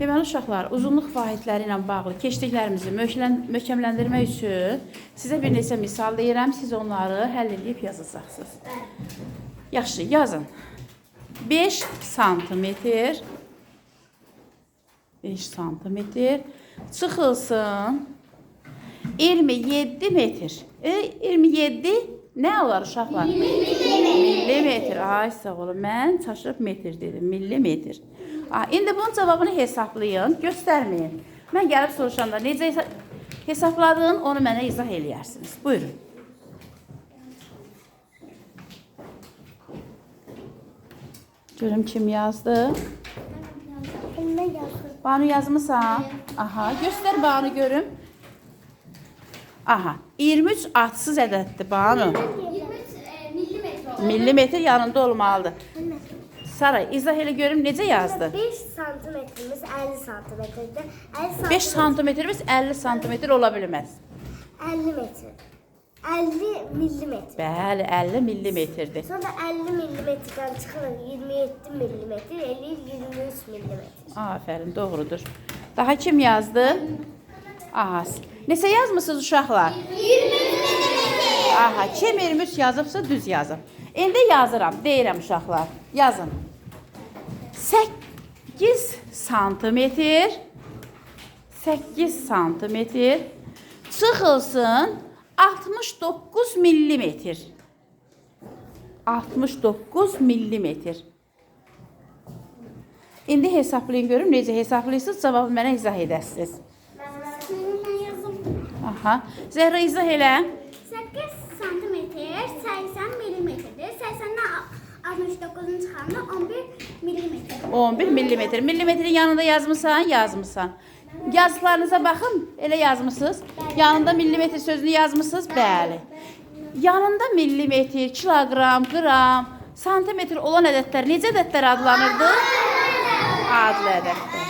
Deməli uşaqlar, uzunluq vahidləri ilə bağlı keçdiklərimizi möhkəmləndirmək üçün sizə bir neçə misal deyirəm, siz onları həll edib yazacaqsınız. Yaxşı, yazın. 5 santimetr 5 santimetr çıxılsın 27 metr. 27 nə olar uşaqlar? Millimetr. Ay sağ olun, mən çaşırıb metr dedim, millimetr. İndi bunun cavabını hesablayın, göstərməyin. Mən gəlib soruşanda necə hesabladın, onu mənə izah eləyərsiniz. Buyurun. Görüm kim yazdı? Banu yazmısan? Aha, göstər Banu görüm. Aha, 23 adsız ədəddir Banu. 23 Millimetr yanında olmalıdır. Saray, izah elə görüm necə yazdı? 5 santimetrimiz 50 santimetrdir. 5 santimetrimiz 50 santimetr ola bilməz. 50 metr. 50 millimetr. Bəli, 50 millimetrdir. Sonra 50 millimetrdən çıxılır 27 millimetr, eləyir 23 millimetr. Aferin, doğrudur. Daha kim yazdı? Aha, neçə yazmısınız uşaqlar? 23 Aha, kim 23 yazıbsa düz yazıb. İndi yazıram, deyirəm uşaqlar. Yazın. 8 santimetr 8 santimetr çıxılsın 69 millimetr. 69 millimetr. İndi hesablayın görüm necə hesablayırsınız, cavabı mənə izah edəsiniz. Aha. Zəhra izah elə. 8 santimetr 80 millimetrdir. 80-dən 69-un çıxanda 11 millimetr. 11 millimetr. Millimetrin yanında yazmısan, yazmısan. Yazılarınıza baxın, elə yazmısınız. Yanında millimetr sözünü yazmısınız, bəli. Yanında millimetr, kilogram, qram, santimetr olan ədədlər necə ədədlər adlanırdı? Adlı ədədlər.